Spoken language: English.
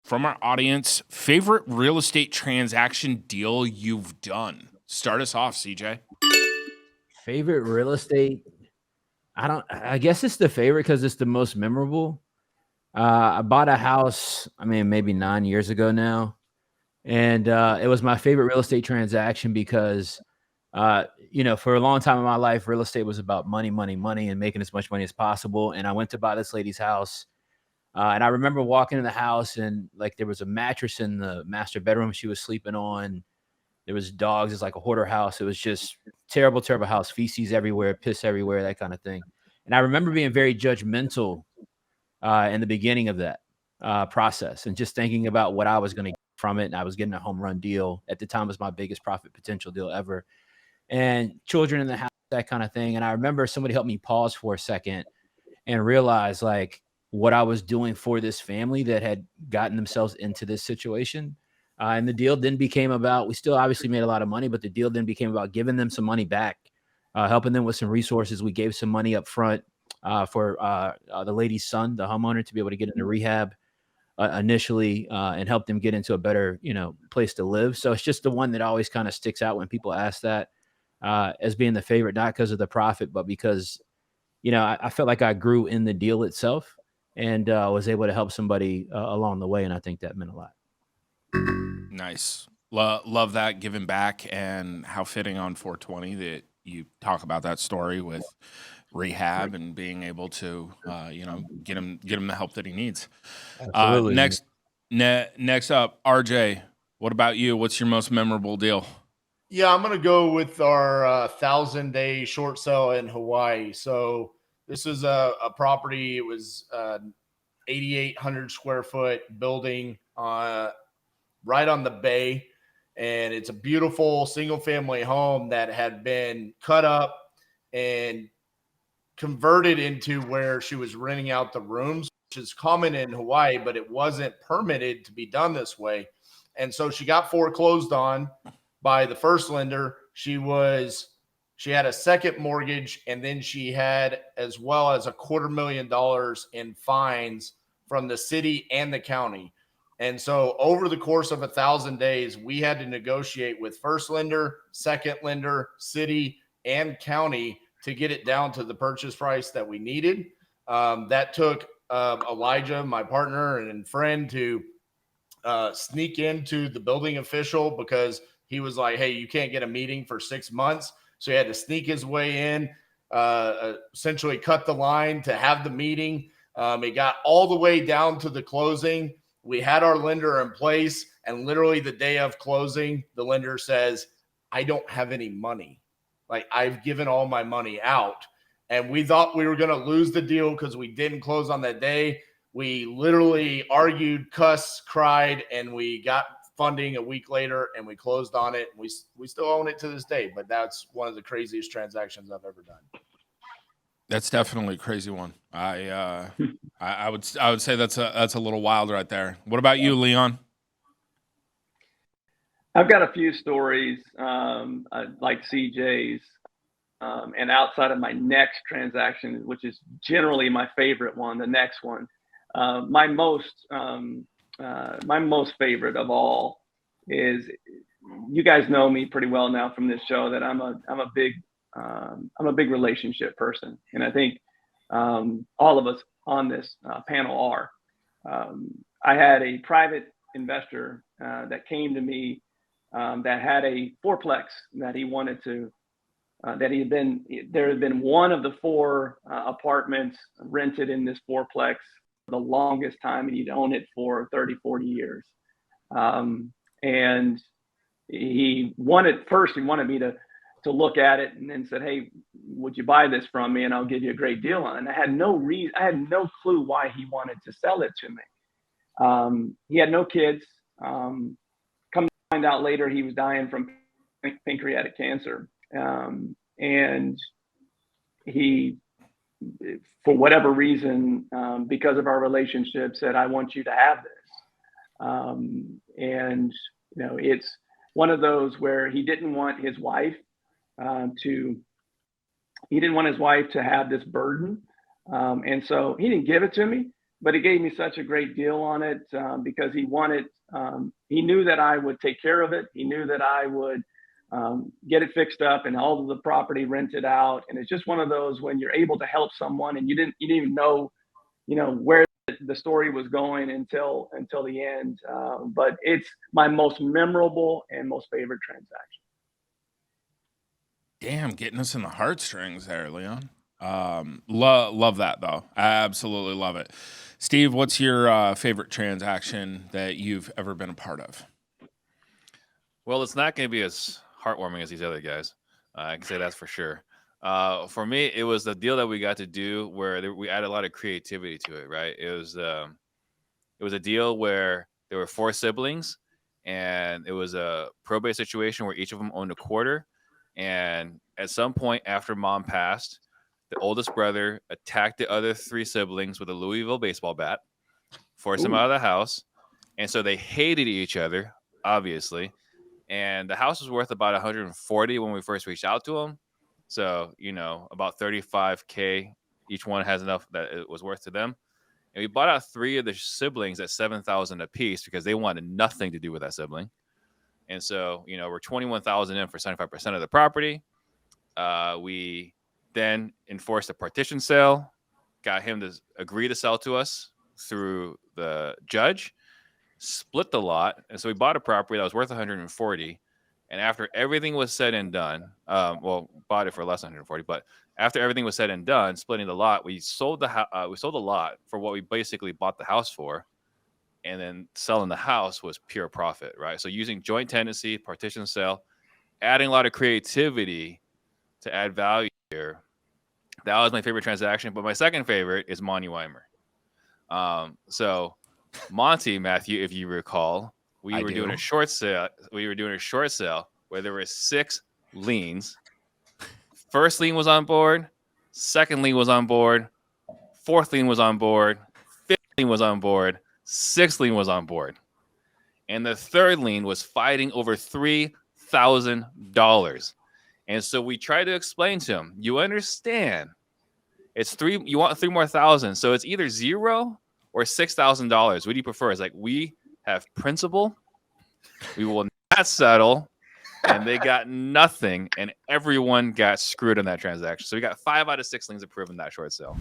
from our audience, favorite real estate transaction deal you've done. Start us off, CJ. Favorite real estate? I guess it's the favorite because it's the most memorable. I bought a house, maybe 9 years ago now. And it was my favorite real estate transaction because, for a long time in my life, real estate was about money, money, money, and making as much money as possible. And I went to buy this lady's house. And I remember walking in the house and like there was a mattress in the master bedroom she was sleeping on. There was dogs. It's like a hoarder house. It was just terrible, terrible house. Feces everywhere, piss everywhere, that kind of thing. And I remember being very judgmental in the beginning of that process and just thinking about what I was going to get from it. And I was getting a home run deal. At the time, it was my biggest profit potential deal ever. And children in the house, that kind of thing. And I remember somebody helped me pause for a second and realize like what I was doing for this family that had gotten themselves into this situation. And the deal then became about, we still obviously made a lot of money, but the deal then became about giving them some money back, helping them with some resources. We gave some money up front for the lady's son, the homeowner, to be able to get into rehab initially and help them get into a better, place to live. So it's just the one that always kind of sticks out when people ask that as being the favorite, not because of the profit, but because, I felt like I grew in the deal itself and was able to help somebody along the way. And I think that meant a lot. Nice. Love that giving back, and how fitting on 420 that you talk about that story with rehab and being able to, get him the help that he needs. Absolutely. Next up, RJ, what about you? What's your most memorable deal? Yeah, I'm going to go with our 1,000-day short sale in Hawaii. So this is a property. It was 8,800 square foot building right on the bay. And it's a beautiful single family home that had been cut up and converted into where she was renting out the rooms, which is common in Hawaii, but it wasn't permitted to be done this way. And so she got foreclosed on by the first lender. She had a second mortgage, and then she had as well as $250,000 in fines from the city and the county. And so over the course of 1,000 days, we had to negotiate with first lender, second lender, city, and county to get it down to the purchase price that we needed. That took Elijah, my partner and friend, to sneak into the building official because he was like, hey, you can't get a meeting for 6 months. So he had to sneak his way in, essentially cut the line to have the meeting. It got all the way down to the closing. We had our lender in place, and literally the day of closing, the lender says, I don't have any money. Like, I've given all my money out. And we thought we were going to lose the deal because we didn't close on that day. We literally argued, cussed, cried, and we got funding a week later, and we closed on it. We still own it to this day, but that's one of the craziest transactions I've ever done. That's definitely a crazy one. I would say that's a little wild right there. What about you, Leon? I've got a few stories like CJ's, and outside of my next transaction, which is generally my favorite one, the next one, my most favorite of all is, you guys know me pretty well now from this show, that I'm a big relationship person, and I think all of us on this panel are. I had a private investor that came to me that had a fourplex that he wanted to. There had been one of the 4 apartments rented in this fourplex for the longest time, and he'd owned it for 30, 40 years. And he wanted me to look at it, and then said, hey, would you buy this from me and I'll give you a great deal on it. And I had no clue why he wanted to sell it to me. He had no kids. Come to find out later, he was dying from pancreatic cancer. And he, for whatever reason, because of our relationship, said, I want you to have this. And, it's one of those where he didn't want his wife to have this burden. And so he didn't give it to me, but he gave me such a great deal on it because he wanted, he knew that I would take care of it. He knew that I would get it fixed up and all of the property rented out. And it's just one of those when you're able to help someone and you didn't even know, where the story was going until the end. But it's my most memorable and most favorite transaction. Damn, getting us in the heartstrings there, Leon. Love that though. Absolutely love it. Steve, what's your favorite transaction that you've ever been a part of? Well, it's not going to be as heartwarming as these other guys. I can say that's for sure. For me, it was the deal that we got to do where we added a lot of creativity to it. Right? It was a deal where there were 4 siblings, and it was a probate situation where each of them owned a quarter. And at some point after mom passed, the oldest brother attacked the other 3 siblings with a Louisville baseball bat, forced them out of the house. And so they hated each other, obviously. And the house was worth about $140 when we first reached out to them. So, about $35K each one has enough that it was worth to them. And we bought out 3 of the siblings at $7,000 a piece because they wanted nothing to do with that sibling. And so, we're $21,000 in for 75% of the property. We then enforced a partition sale, got him to agree to sell to us through the judge, split the lot. And so we bought a property that was worth $140. And after everything was said and done, bought it for less than $140. But after everything was said and done, splitting the lot, we sold the lot for what we basically bought the house for. And then selling the house was pure profit, right? So using joint tenancy, partition sale, adding a lot of creativity to add value here. That was my favorite transaction. But my second favorite is Monty Weimer. So Monty, Matthew, if you recall, we were doing a short sale. We were doing a short sale where there were 6 liens. First lien was on board. Second lien was on board. Fourth lien was on board. Fifth lien was on board. Sixth lien was on board. And the third lien was fighting over $3,000. And so we tried to explain to him, you understand, it's 3, you want 3 more thousand. So it's either 0 or $6,000. What do you prefer? It's like, we have principle. We will not settle. And they got nothing. And everyone got screwed in that transaction. So we got 5 out of 6 liens approved in that short sale.